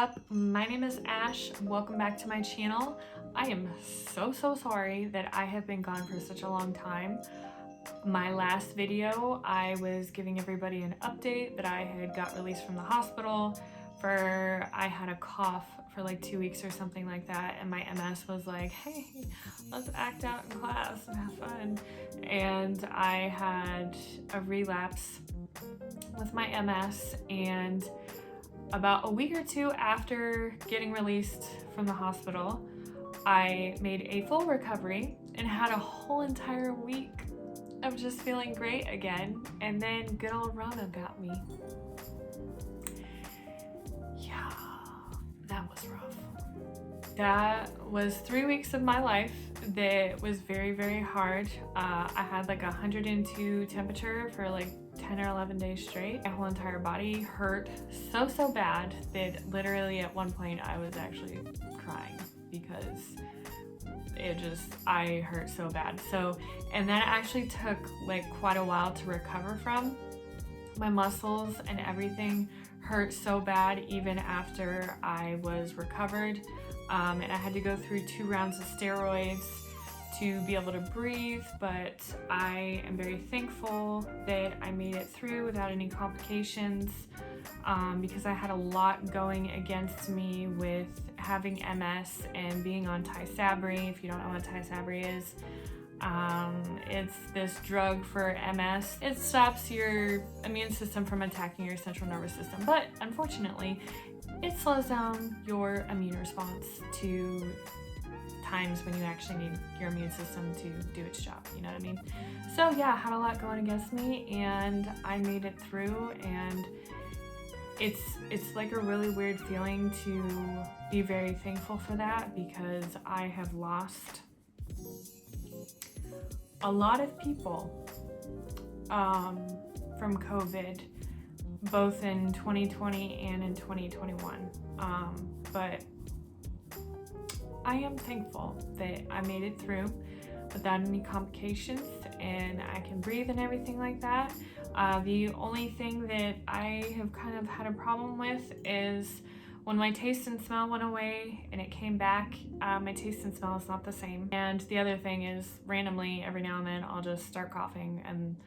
up? My name is Ash. Welcome back to my channel. I am so sorry that I have been gone for such a long time. My last video, I was giving everybody an update that I had got released from the hospital I had a cough for like 2 weeks or something like that, and my MS was like, hey, let's act out in class and have fun. And I had a relapse with my MS, and about a week or two after getting released from the hospital, I made a full recovery and had a whole entire week of just feeling great again. And then good old Rona got me. Yeah, that was rough. That was 3 weeks of my life that was very hard. I had like 102 temperature for like 10 or 11 days straight. My whole entire body hurt so bad that literally at one point I was actually crying because I hurt so bad. And that actually took like quite a while to recover from. My muscles and everything hurt so bad even after I was recovered. And I had to go through 2 rounds of steroids to be able to breathe, but I am very thankful that I made it through without any complications, because I had a lot going against me with having MS and being on Saab. If you don't know what Saab is, it's this drug for MS. It stops your immune system from attacking your central nervous system, but unfortunately, it slows down your immune response to times when you actually need your immune system to do its job, you know what I mean? So yeah, I had a lot going against me and I made it through, and it's like a really weird feeling to be very thankful for that, because I have lost a lot of people from COVID, both in 2020 and in 2021. But I am thankful that I made it through without any complications and I can breathe and everything like that. The only thing that I have kind of had a problem with is when my taste and smell went away and it came back, my taste and smell is not the same. And the other thing is, randomly, every now and then, I'll just start coughing, and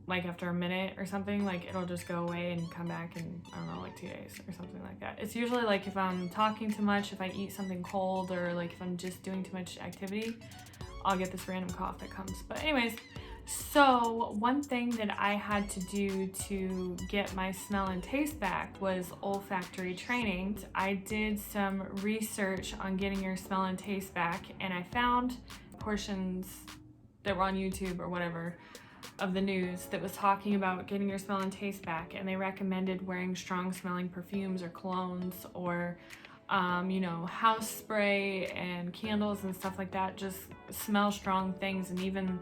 like after a minute or something, like it'll just go away and come back in, I don't know, like 2 days or something like that. It's usually like if I'm talking too much, if I eat something cold, or like if I'm just doing too much activity, I'll get this random cough that comes. But anyways, so one thing that I had to do to get my smell and taste back was olfactory training. I did some research on getting your smell and taste back, and I found portions that were on YouTube or whatever of the news that was talking about getting your smell and taste back, and they recommended wearing strong smelling perfumes or colognes, or you know, house spray and candles and stuff like that. Just smell strong things, and even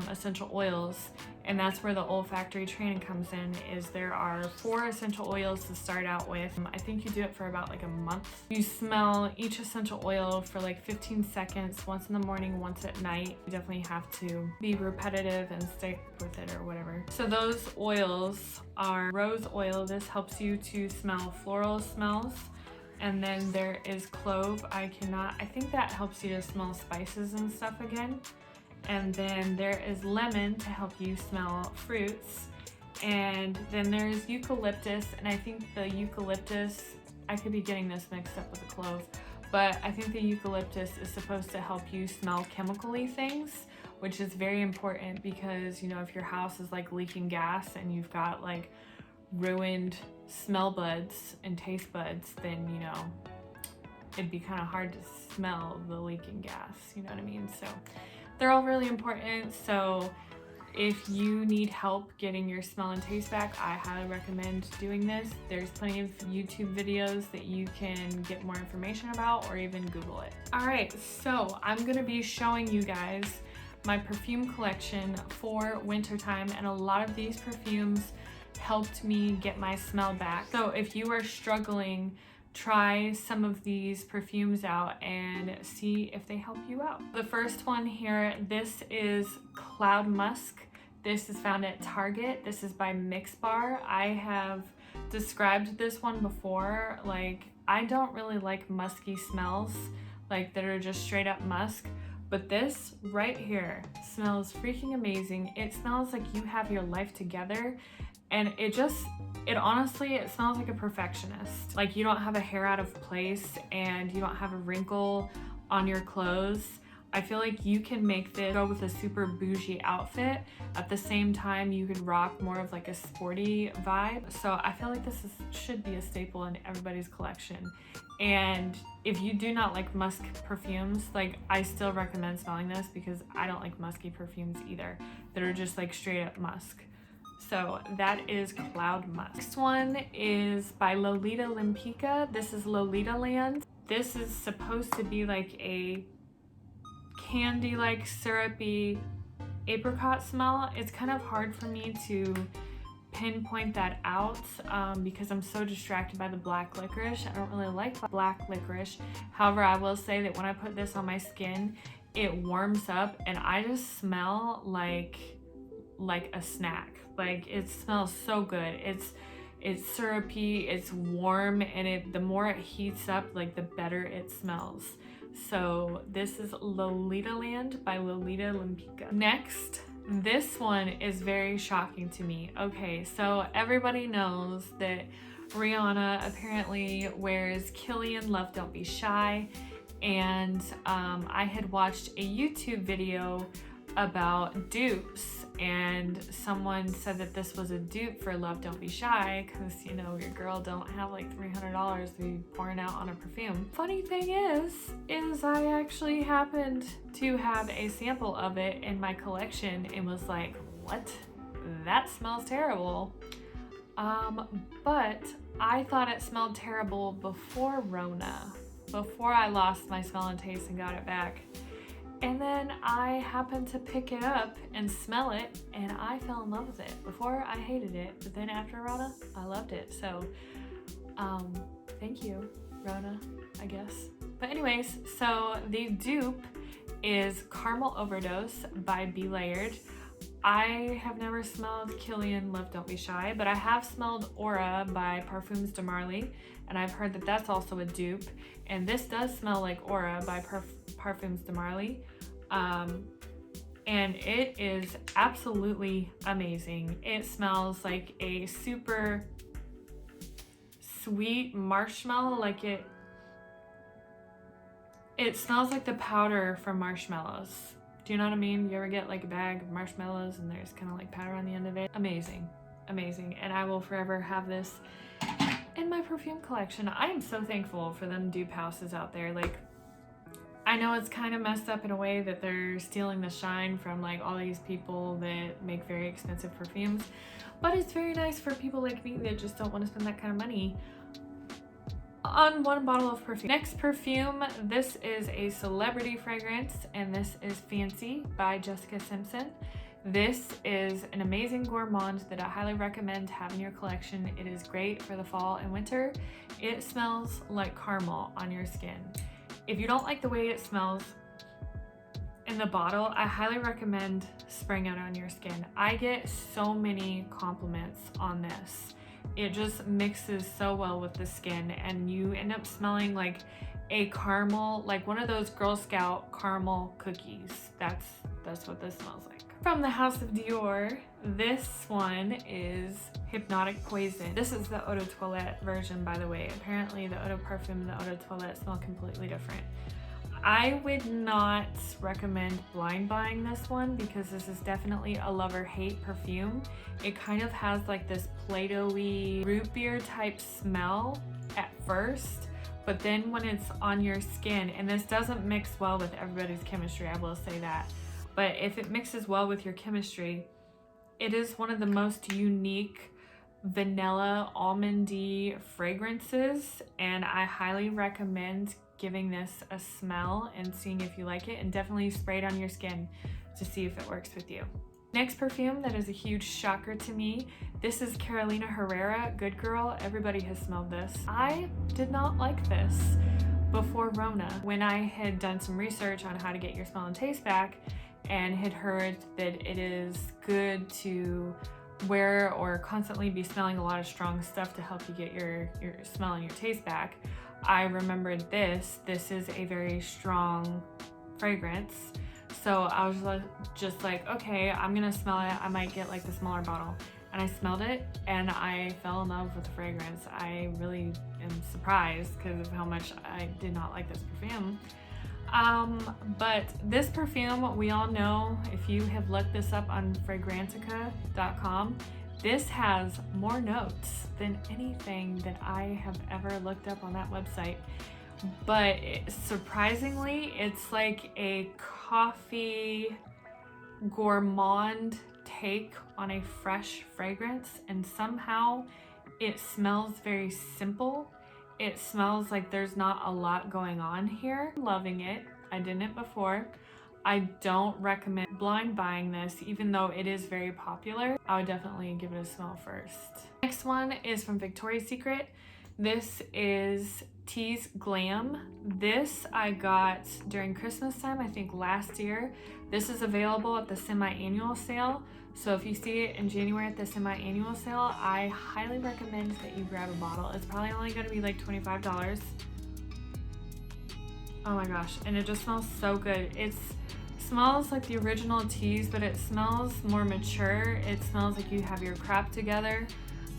essential oils. And that's where the olfactory training comes in. Is there are 4 essential oils to start out with. I think you do it for about like a month. You smell each essential oil for like 15 seconds, once in the morning, once at night. You definitely have to be repetitive and stick with it or whatever. So those oils are rose oil. This helps you to smell floral smells. And then there is clove. I think that helps you to smell spices and stuff again. And then there is lemon to help you smell fruits. And then there's eucalyptus, and I think the eucalyptus, I could be getting this mixed up with the clove, but I think the eucalyptus is supposed to help you smell chemically things, which is very important, because, you know, if your house is like leaking gas and you've got like ruined smell buds and taste buds, then, you know, it'd be kind of hard to smell the leaking gas, you know what I mean? So they're all really important. So if you need help getting your smell and taste back, I highly recommend doing this. There's plenty of YouTube videos that you can get more information about, or even Google it. All right, so I'm gonna be showing you guys my perfume collection for wintertime, and a lot of these perfumes helped me get my smell back. So if you are struggling, try some of these perfumes out and see if they help you out. The first one here, this is Cloud Musk. This is found at Target. This is by Mix Bar. I have described this one before. Like, I don't really like musky smells, like that are just straight up musk. But this right here smells freaking amazing. It smells like you have your life together. And it honestly, it smells like a perfectionist. Like you don't have a hair out of place and you don't have a wrinkle on your clothes. I feel like you can make this go with a super bougie outfit. At the same time, you could rock more of like a sporty vibe. So I feel like this should be a staple in everybody's collection. And if you do not like musk perfumes, like I still recommend smelling this because I don't like musky perfumes either that are just like straight up musk. So that is Cloud Musk. Next one is by Lolita Olympia. This is Lolita Land. This is supposed to be like a candy like syrupy apricot smell. It's kind of hard for me to pinpoint that out because I'm so distracted by the black licorice. I don't really like black licorice. However, I will say that when I put this on my skin, it warms up and I just smell like a snack. Like it smells so good. It's syrupy, it's warm, and the more it heats up, like the better it smells. So this is Lolita Land by Lolita Olympia. Next, this one is very shocking to me. Okay, so everybody knows that Rihanna apparently wears Killian Love Don't Be Shy, and I had watched a YouTube video about dupes, and someone said that this was a dupe for Love Don't Be Shy because, you know, your girl don't have like $300 to be pouring out on a perfume. Funny thing is I actually happened to have a sample of it in my collection and was like, what? That smells terrible. But I thought it smelled terrible before Rona, before I lost my smell and taste and got it back. And then I happened to pick it up and smell it, and I fell in love with it. Before, I hated it, but then after Rona, I loved it. So, thank you, Rona, I guess. But anyways, so the dupe is Caramel Overdose by Be Layered. I have never smelled Killian Love Don't Be Shy, but I have smelled Aura by Parfums de Marly, and I've heard that that's also a dupe. And this does smell like Aura by Parfums de Marly. And it is absolutely amazing. It smells like a super sweet marshmallow, like it smells like the powder from marshmallows. Do you know what I mean? You ever get like a bag of marshmallows and there's kind of like powder on the end of it? Amazing, amazing. And I will forever have this in my perfume collection. I am so thankful for them dupe houses out there. Like, I know it's kind of messed up in a way that they're stealing the shine from like all these people that make very expensive perfumes, but it's very nice for people like me that just don't want to spend that kind of money on one bottle of perfume. Next perfume, this is a celebrity fragrance, and this is Fancy by Jessica Simpson. This is an amazing gourmand that I highly recommend having in your collection. It is great for the fall and winter. It smells like caramel on your skin. If you don't like the way it smells in the bottle, I highly recommend spraying it on your skin. I get so many compliments on this. It just mixes so well with the skin, and you end up smelling like a caramel, like one of those Girl Scout caramel cookies. That's what this smells like. From the House of Dior, this one is Hypnotic Poison. This is the Eau de Toilette version, by the way. Apparently the Eau de Parfum and the Eau de Toilette smell completely different. I would not recommend blind buying this one because this is definitely a love-or-hate perfume. It kind of has like this Play-Doh-y root beer type smell at first, but then when it's on your skin, and this doesn't mix well with everybody's chemistry, I will say that, but if it mixes well with your chemistry, it is one of the most unique vanilla almondy fragrances, and I highly recommend giving this a smell and seeing if you like it, and definitely spray it on your skin to see if it works with you. Next perfume that is a huge shocker to me, this is Carolina Herrera, Good Girl. Everybody has smelled this. I did not like this before Rona. When I had done some research on how to get your smell and taste back and had heard that it is good to wear or constantly be smelling a lot of strong stuff to help you get your smell and your taste back, I remembered this. This is a very strong fragrance. So I was just like, okay, I'm gonna smell it. I might get like the smaller bottle. And I smelled it and I fell in love with the fragrance. I really am surprised because of how much I did not like this perfume. But this perfume, we all know, if you have looked this up on fragrantica.com, this has more notes than anything that I have ever looked up on that website. But surprisingly, it's like a coffee gourmand take on a fresh fragrance, and somehow it smells very simple. It smells like there's not a lot going on here. Loving it. I didn't before. I don't recommend blind buying this, even though it is very popular. I would definitely give it a smell first. Next one is from Victoria's Secret. This is Tease Glam. This I got during Christmas time, I think last year. This is available at the semi-annual sale. So if you see it in January at the semi-annual sale, I highly recommend that you grab a bottle. It's probably only gonna be like $25. Oh my gosh, and it just smells so good. It smells like the original Tease, but it smells more mature. It smells like you have your crap together.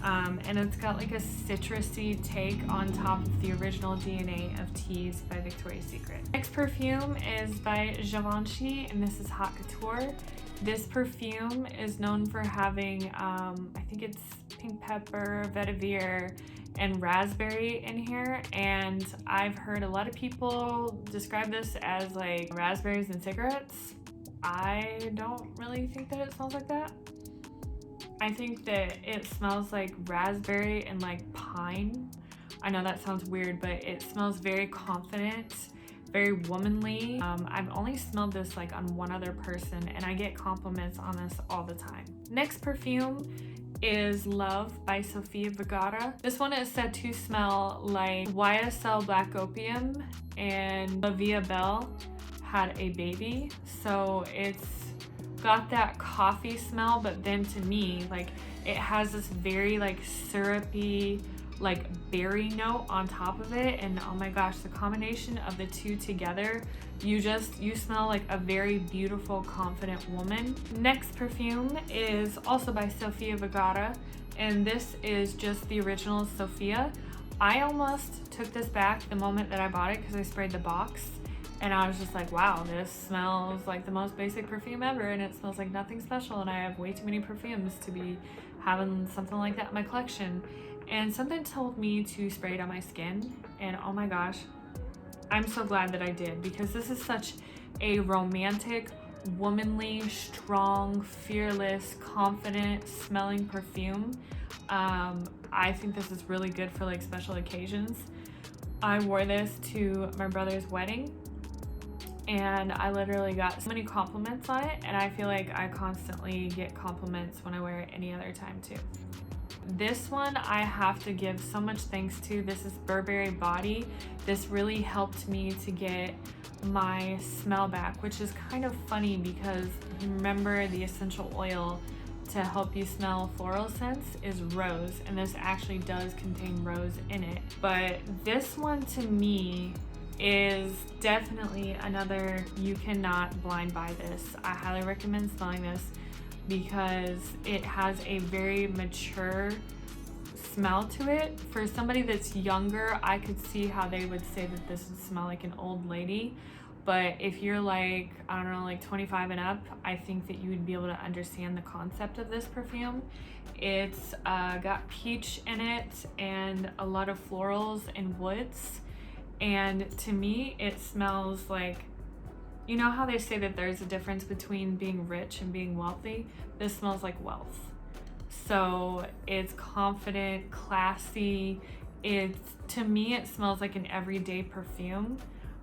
And it's got like a citrusy take on top of the original DNA of Tease by Victoria's Secret. Next perfume is by Javanchi, and this is Haute Couture. This perfume is known for having, I think it's pink pepper, vetiver, and raspberry in here. And I've heard a lot of people describe this as like raspberries and cigarettes. I don't really think that it smells like that. I think that it smells like raspberry and like pine. I know that sounds weird, but it smells very confident, very womanly. I've only smelled this like on one other person, and I get compliments on this all the time. Next perfume is Love by Sofia Vergara. This one is said to smell like YSL Black Opium and La Vie Belle had a baby. So it's got that coffee smell, but then to me, like, it has this very like syrupy, like berry note on top of it, and oh my gosh, the combination of the two together, you smell like a very beautiful, confident woman. Next perfume is also by Sofia Vergara, and this is just the original Sofia. I almost took this back the moment that I bought it because I sprayed the box, and I was just like, wow, this smells like the most basic perfume ever, and it smells like nothing special, and I have way too many perfumes to be having something like that in my collection. And something told me to spray it on my skin, and oh my gosh, I'm so glad that I did, because this is such a romantic, womanly, strong, fearless, confident smelling perfume. I think this is really good for like special occasions. I wore this to my brother's wedding, and I literally got so many compliments on it, and I feel like I constantly get compliments when I wear it any other time too. This one I have to give so much thanks to. This is Burberry Body. This really helped me to get my smell back, which is kind of funny because remember the essential oil to help you smell floral scents is rose, and this actually does contain rose in it. But this one to me is definitely another, you cannot blind buy this. I highly recommend smelling this because it has a very mature smell to it. For somebody that's younger, I could see how they would say that this would smell like an old lady. But if you're like, I don't know, like 25 and up, I think that you would be able to understand the concept of this perfume. It's got peach in it and a lot of florals and woods. And to me, it smells like, you know how they say that there's a difference between being rich and being wealthy? This smells like wealth. So it's confident, classy. To me, it smells like an everyday perfume.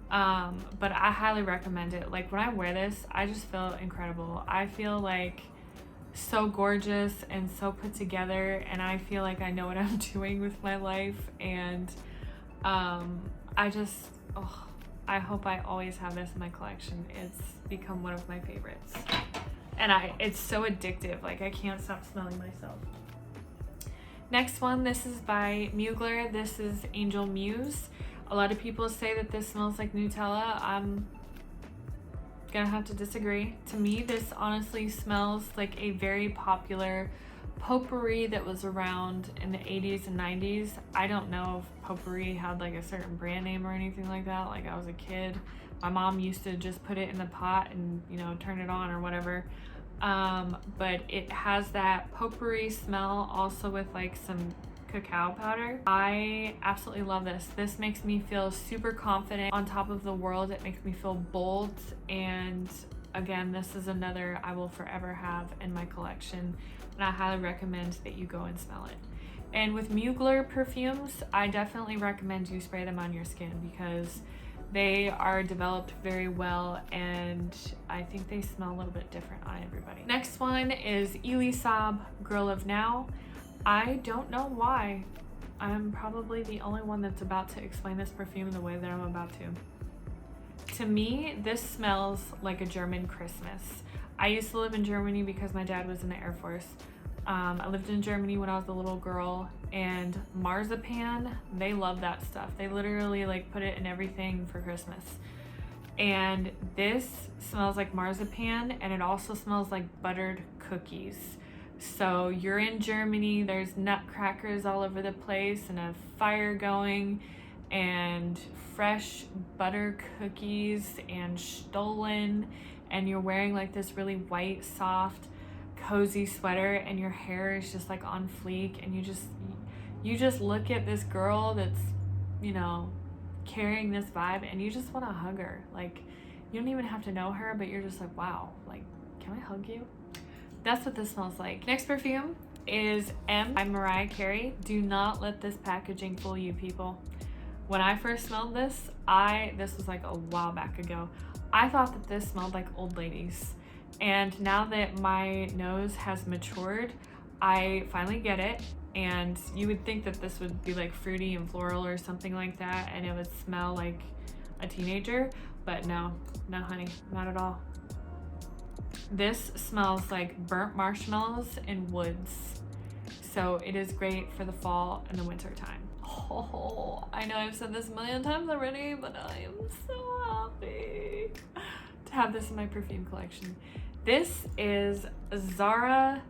But I highly recommend it. Like when I wear this, I just feel incredible. I feel like so gorgeous and so put together, and I feel like I know what I'm doing with my life. And I hope I always have this in my collection. It's become one of my favorites. And it's so addictive. Like, I can't stop smelling myself. Next one, this is by Mugler. This is Angel Muse. A lot of people say that this smells like Nutella. I'm gonna have to disagree. To me, this honestly smells like a very popular potpourri that was around in the 80s and 90s. I don't know if potpourri had like a certain brand name or anything like that. Like, I was a kid, my mom used to just put it in the pot and, you know, turn it on or whatever. But it has that potpourri smell also with like some cacao powder. I absolutely love this. This makes me feel super confident, on top of the world. It makes me feel bold, and again, this is another I will forever have in my collection, and I highly recommend that you go and smell it. And with Mugler perfumes, I definitely recommend you spray them on your skin because they are developed very well, and I think they smell a little bit different on everybody. Next one is Elie Saab Girl of Now. I don't know why. I'm probably the only one that's about to explain this perfume the way that I'm about to. To me, this smells like a German Christmas. I used to live in Germany because my dad was in the Air Force. I lived in Germany when I was a little girl, and marzipan, they love that stuff. They literally like put it in everything for Christmas. And this smells like marzipan, and it also smells like buttered cookies. So you're in Germany, there's nutcrackers all over the place and a fire going and fresh butter cookies and Stollen, and you're wearing like this really white, soft, cozy sweater, and your hair is just like on fleek, and you just look at this girl that's, you know, carrying this vibe, and you just want to hug her. Like, you don't even have to know her, but you're just like, wow, like, can I hug you? That's what this smells like. Next perfume is M by Mariah Carey. Do not let this packaging fool you, people. When I first smelled this, this was like a while back ago, I thought that this smelled like old ladies. And now that my nose has matured, I finally get it. And you would think that this would be like fruity and floral or something like that, and it would smell like a teenager, but no, honey, not at all. This smells like burnt marshmallows and woods. So it is great for the fall and the winter time. Oh, I know I've said this a million times already, but I am so happy to have this in my perfume collection. This is Zara,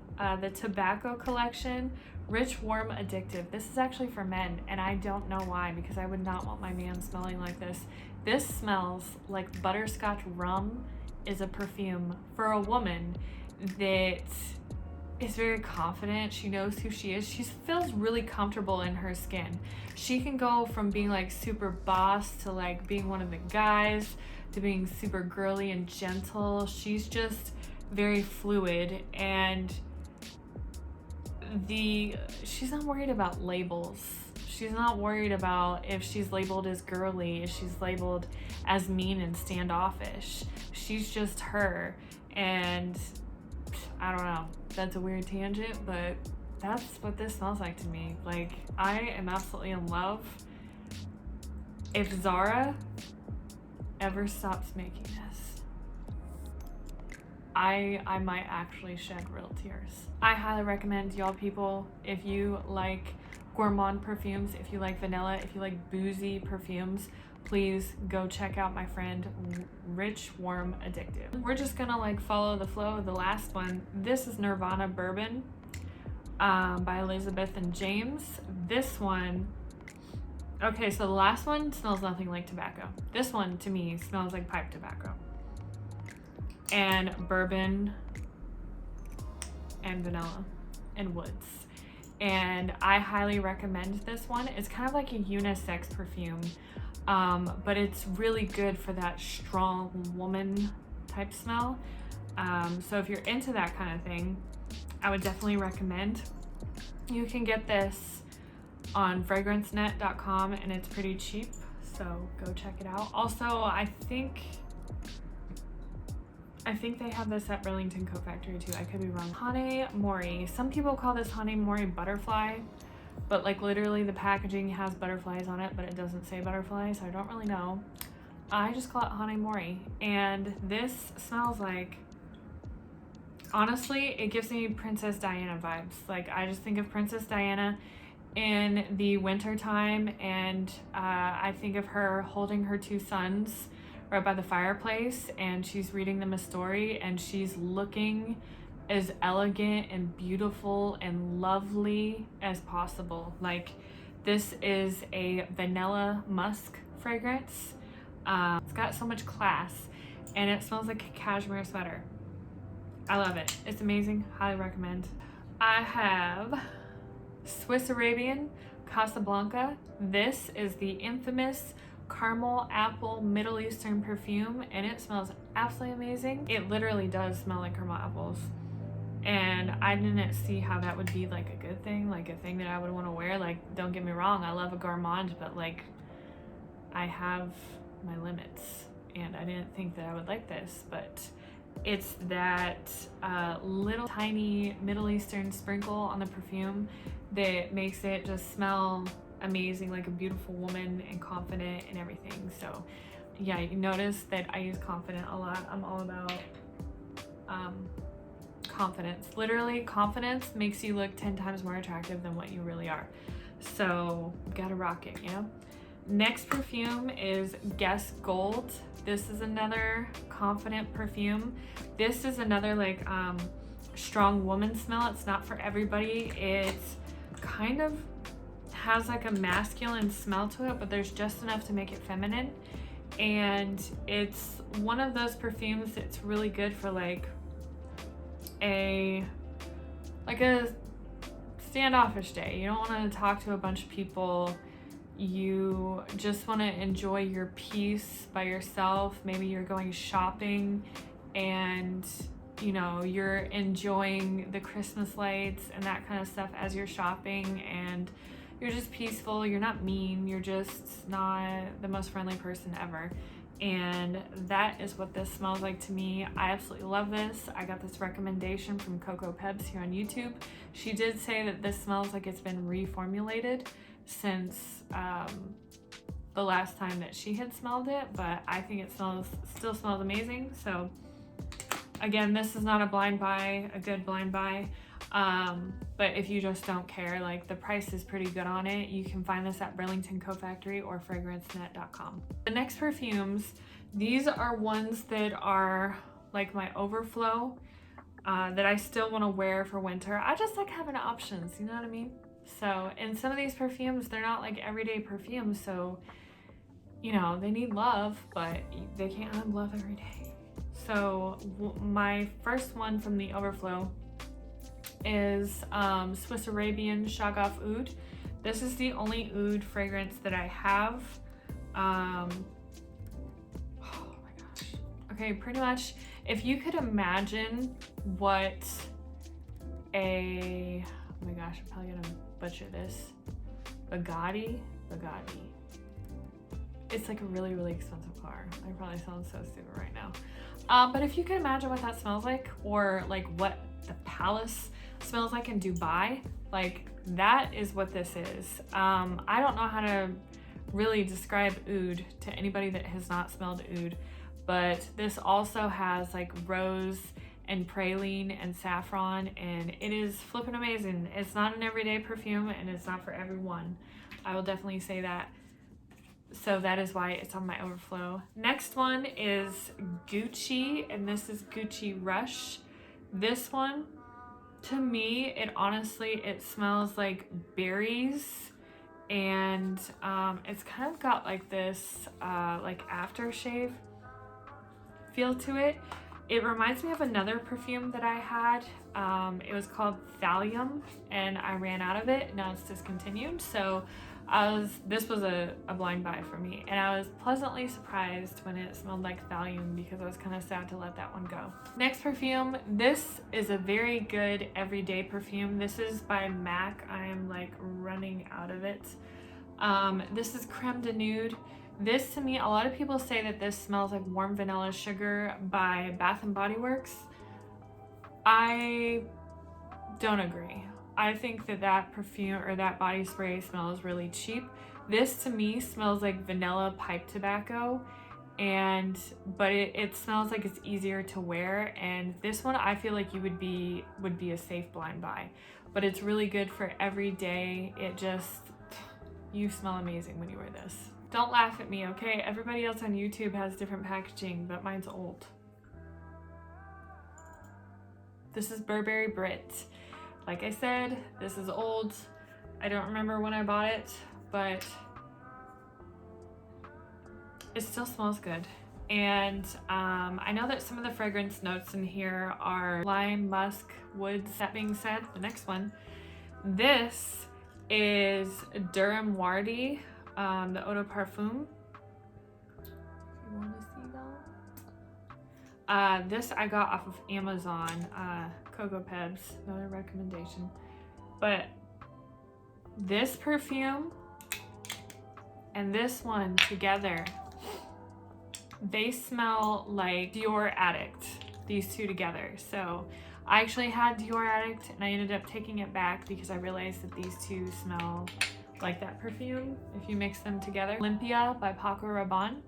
the tobacco collection, Rich, Warm, Addictive. This is actually for men, and I don't know why, because I would not want my man smelling like this. This smells like butterscotch rum is a perfume for a woman that is very confident. She knows who she is. She feels really comfortable in her skin. She can go from being like super boss to like being one of the guys to being super girly and gentle. She's just very fluid, and she's not worried about labels. She's not worried about if she's labeled as girly, if she's labeled as mean and standoffish. She's just her. And I don't know, that's a weird tangent, but that's what this smells like to me. Like, I am absolutely in love. If Zara ever stops making this, I might actually shed real tears. I highly recommend y'all people, if you like gourmand perfumes, if you like vanilla, if you like boozy perfumes, please go check out my friend Rich, Warm, Addictive. We're just gonna like follow the flow of the last one. This is Nirvana Bourbon by Elizabeth and James. This one, okay, so the last one smells nothing like tobacco. This one to me smells like pipe tobacco and bourbon and vanilla and woods. And I highly recommend this one. It's kind of like a unisex perfume, but it's really good for that strong woman type smell. So if you're into that kind of thing, I would definitely recommend. You can get this on fragrancenet.com, and it's pretty cheap, so go check it out. Also, I think they have this at Burlington Coat Factory too. I could be wrong. Hane Mori. Some people call this Hane Mori butterfly, but like literally the packaging has butterflies on it, but it doesn't say butterfly, so I don't really know. I just call it Hane Mori, and this smells like Honestly, it gives me Princess Diana vibes. Like, I just think of Princess Diana in the winter time, and I think of her holding her two sons right by the fireplace, and she's reading them a story, and she's looking as elegant and beautiful and lovely as possible. Like, this is a vanilla musk fragrance. It's got so much class, and it smells like a cashmere sweater. I love it. It's amazing. Highly recommend. I have Swiss Arabian Casablanca. This is the infamous caramel apple Middle Eastern perfume, and it smells absolutely amazing. It literally does smell like caramel apples, and I didn't see how that would be like a good thing, like a thing that I would want to wear. Like, don't get me wrong, I love a gourmand, but like, I have my limits, and I didn't think that I would like this, but it's that little tiny Middle Eastern sprinkle on the perfume that makes it just smell amazing, like a beautiful woman and confident and everything. So yeah, you notice that I use confident a lot. I'm all about confidence. Literally, confidence makes you look 10 times more attractive than what you really are. So gotta rock it, you know? Next perfume is Guess Gold. This is another confident perfume. This is another like strong woman smell. It's not for everybody. It's kind of has like a masculine smell to it, but there's just enough to make it feminine. And it's one of those perfumes that's really good for like a standoffish day. You don't want to talk to a bunch of people. You just want to enjoy your peace by yourself. Maybe you're going shopping and you know, you're enjoying the Christmas lights and that kind of stuff as you're shopping, and you're just peaceful. You're not mean. You're just not the most friendly person ever. And that is what this smells like to me. I absolutely love this. I got this recommendation from Coco Pebs here on YouTube. She did say that this smells like it's been reformulated since the last time that she had smelled it, but I think it still smells amazing. So again, this is not a blind buy, a good blind buy. But if you just don't care, like the price is pretty good on it. You can find this at Burlington Co Factory or fragrancenet.com. The next perfumes, these are ones that are like my overflow, that I still want to wear for winter. I just like having options, you know what I mean? So, and some of these perfumes, they're not like everyday perfumes, so you know, they need love, but they can't have love every day. So my first one from the overflow is Swiss Arabian Shagaf Oud. This is the only oud fragrance that I have. Oh my gosh. Okay, pretty much if you could imagine what a, oh my gosh, I'm probably gonna butcher this, Bugatti. It's like a really, really expensive car. I probably sound so stupid right now. But if you can imagine what that smells like, or like what the palace smells like in Dubai, like that is what this is. I don't know how to really describe oud to anybody that has not smelled oud, but this also has like rose and praline and saffron, and it is flipping amazing. It's not an everyday perfume, and it's not for everyone. I will definitely say that. So that is why it's on my overflow. Next one is Gucci, and this is Gucci Rush. This one, to me, it honestly, it smells like berries, and it's kind of got like this like aftershave feel to it. It reminds me of another perfume that I had. It was called Thallium, and I ran out of it. Now it's discontinued. So this was a blind buy for me, and I was pleasantly surprised when it smelled like Thallium, because I was kind of sad to let that one go. Next perfume, this is a very good everyday perfume. This is by MAC. I am like running out of it. This is Creme de Nude. This, to me, a lot of people say that this smells like Warm Vanilla Sugar by Bath & Body Works. I don't agree. I think that perfume or that body spray smells really cheap. This, to me, smells like vanilla pipe tobacco, but it smells like it's easier to wear. And this one I feel like you would be a safe blind buy, but it's really good for every day. It just, you smell amazing when you wear this. Don't laugh at me, okay? Everybody else on YouTube has different packaging, but mine's old. This is Burberry Brit. Like I said, this is old. I don't remember when I bought it, but it still smells good. And I know that some of the fragrance notes in here are lime, musk, woods. That being said, the next one, this is Durham Wardy, the Eau de Parfum. If you want to see that. This I got off of Amazon, Cocoa Pebs, another recommendation. But this perfume and this one together, they smell like Dior Addict, these two together. So I actually had Dior Addict and I ended up taking it back because I realized that these two smell like that perfume if you mix them together. Olympia by Paco Rabanne.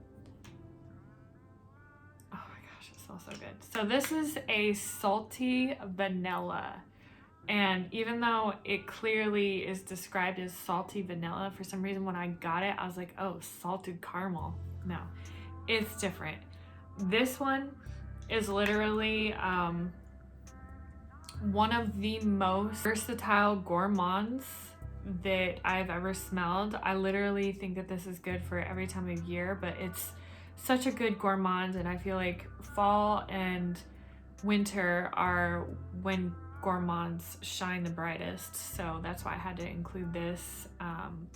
Oh my gosh, it smells so good. So this is a salty vanilla. And even though it clearly is described as salty vanilla, for some reason when I got it, I was like, oh, salted caramel. No, it's different. This one is literally one of the most versatile gourmands that I've ever smelled. I literally think that this is good for every time of year, but it's such a good gourmand, and I feel like fall and winter are when gourmands shine the brightest. So that's why I had to include this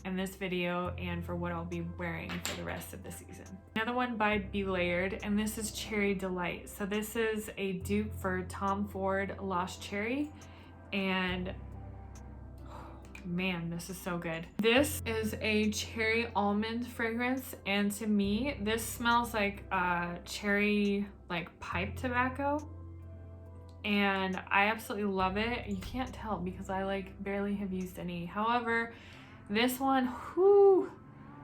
in this video and for what I'll be wearing for the rest of the season. Another one by Be Layered, and this is Cherry Delight. So this is a dupe for Tom Ford Lost Cherry, and man, this is so good. This is a cherry almond fragrance, and to me this smells like cherry like pipe tobacco, and I absolutely love it. You can't tell because I like barely have used any. However, this one, whoo,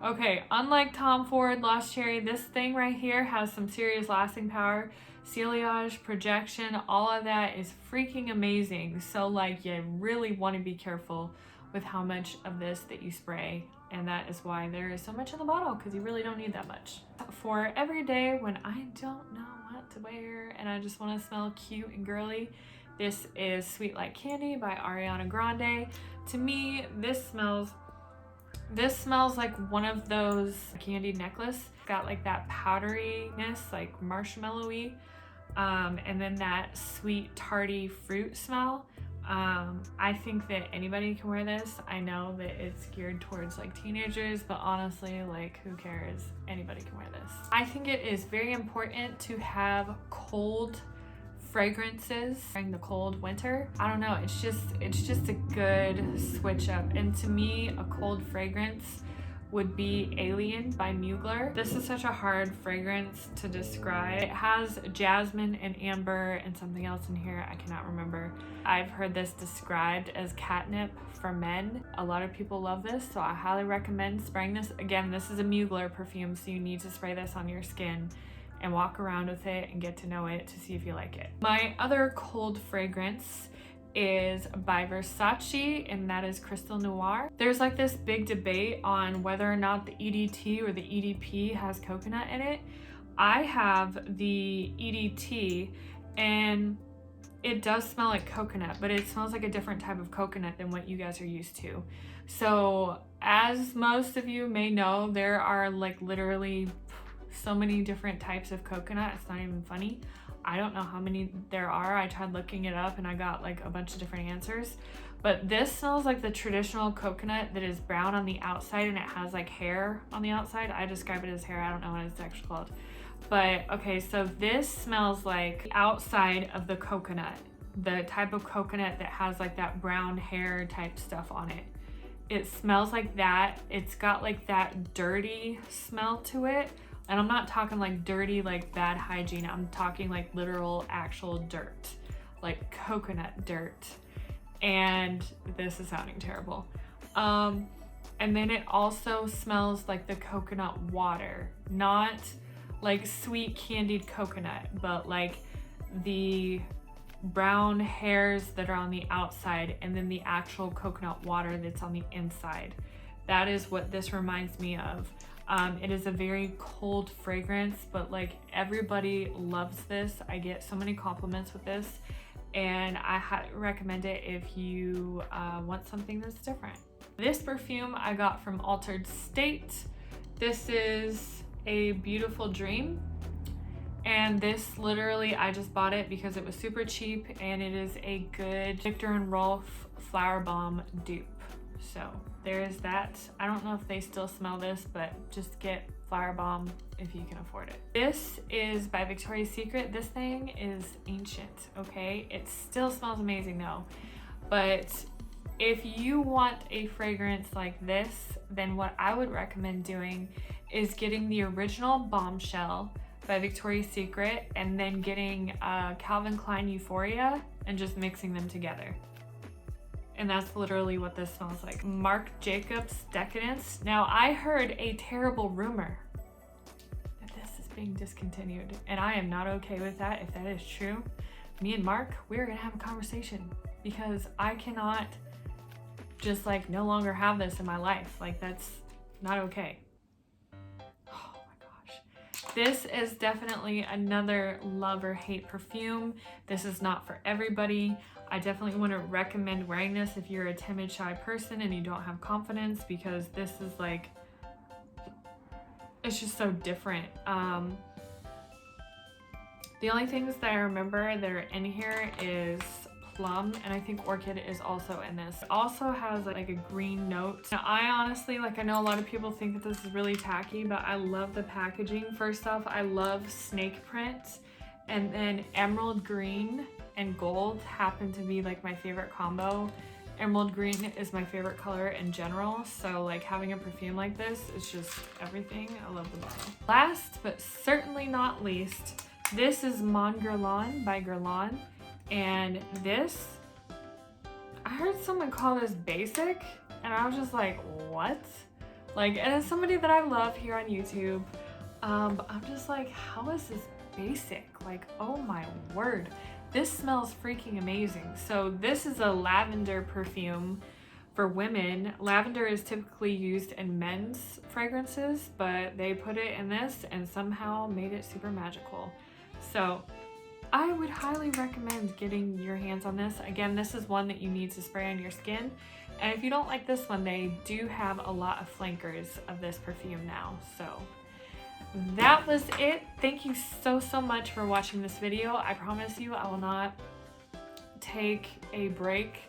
okay, unlike Tom Ford Lost Cherry, this thing right here has some serious lasting power. Ciliage, projection, all of that is freaking amazing. So like, you really want to be careful with how much of this that you spray, and that is why there is so much in the bottle, because you really don't need that much. For every day when I don't know what to wear and I just want to smell cute and girly, this is Sweet Like Candy by Ariana Grande. To me, this smells like one of those candy necklace. It's got like that powderiness, like marshmallowy, and then that sweet tarty fruit smell. I think that anybody can wear this. I know that it's geared towards like teenagers, but honestly, like, who cares? Anybody can wear this. I think it is very important to have cold fragrances during the cold winter. I don't know, it's just a good switch up. And to me, a cold fragrance would be Alien by Mugler. This is such a hard fragrance to describe. It has jasmine and amber and something else in here, I cannot remember. I've heard this described as catnip for men. A lot of people love this, so I highly recommend spraying this. Again, this is a Mugler perfume, so you need to spray this on your skin and walk around with it and get to know it to see if you like it. My other cold fragrance is by Versace, and that is Crystal Noir. There's like this big debate on whether or not the EDT or the EDP has coconut in it. I have the EDT and it does smell like coconut, but it smells like a different type of coconut than what you guys are used to. So as most of you may know, there are like literally so many different types of coconut, it's not even funny. I don't know how many there are. I tried looking it up and I got like a bunch of different answers. But this smells like the traditional coconut that is brown on the outside and it has like hair on the outside. I describe it as hair. I don't know what it's actually called. But okay, so this smells like the outside of the coconut. The type of coconut that has like that brown hair type stuff on it. It smells like that. It's got like that dirty smell to it. And I'm not talking like dirty, like bad hygiene. I'm talking like literal actual dirt, like coconut dirt. And this is sounding terrible. And then it also smells like the coconut water, not like sweet candied coconut, but like the brown hairs that are on the outside and then the actual coconut water that's on the inside. That is what this reminds me of. It is a very cold fragrance, but like everybody loves this. I get so many compliments with this, and I recommend it if you want something that's different. This perfume I got from Altered State. This is a Beautiful Dream. And this literally, I just bought it because it was super cheap, and it is a good Viktor and Rolf Flower Bomb dupe. So there is that. I don't know if they still smell this, but just get Flower Bomb if you can afford it. This is by Victoria's Secret. This thing is ancient, okay? It still smells amazing though. But if you want a fragrance like this, then what I would recommend doing is getting the original Bombshell by Victoria's Secret and then getting Calvin Klein Euphoria and just mixing them together. And that's literally what this smells like. Marc Jacobs Decadence. Now, I heard a terrible rumor that this is being discontinued, and I am not okay with that. If that is true, me and Mark, we're gonna have a conversation, because I cannot just like no longer have this in my life. Like, that's not okay. Oh my gosh. This is definitely another love or hate perfume. This is not for everybody. I definitely want to recommend wearing this if you're a timid, shy person and you don't have confidence, because this is like, it's just so different. The only things that I remember that are in here is plum, and I think orchid is also in this. It also has like a green note. Now, I honestly, like, I know a lot of people think that this is really tacky, but I love the packaging. First off, I love snake print, and then emerald green and gold happen to be like my favorite combo. Emerald green is my favorite color in general, so like having a perfume like this is just everything. I love them all. Last but certainly not least, this is Mon Guerlain by Guerlain, and this, I heard someone call this basic, and I was just like, what? Like, and it's somebody that I love here on YouTube, but I'm just like, how is this basic? Like, oh my word. This smells freaking amazing. So this is a lavender perfume for women. Lavender is typically used in men's fragrances, but they put it in this and somehow made it super magical. So I would highly recommend getting your hands on this. Again, this is one that you need to spray on your skin. And if you don't like this one, they do have a lot of flankers of this perfume now. So that was it. Thank you so much for watching this video. I promise you I will not take a break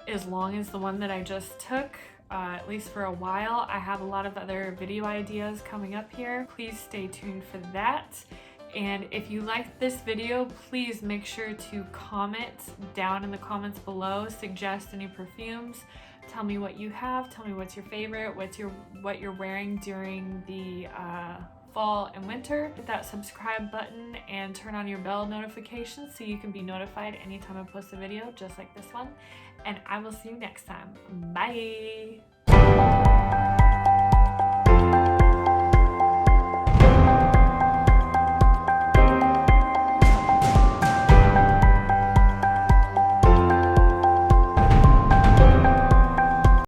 as long as the one that I just took, at least for a while. I have a lot of other video ideas coming up here. Please stay tuned for that. And if you liked this video, please make sure to comment down in the comments below, suggest any perfumes, tell me what you have, tell me what's your favorite, what you're wearing during the fall and winter. Hit that subscribe button and turn on your bell notifications so you can be notified anytime I post a video just like this one. And I will see you next time. Bye!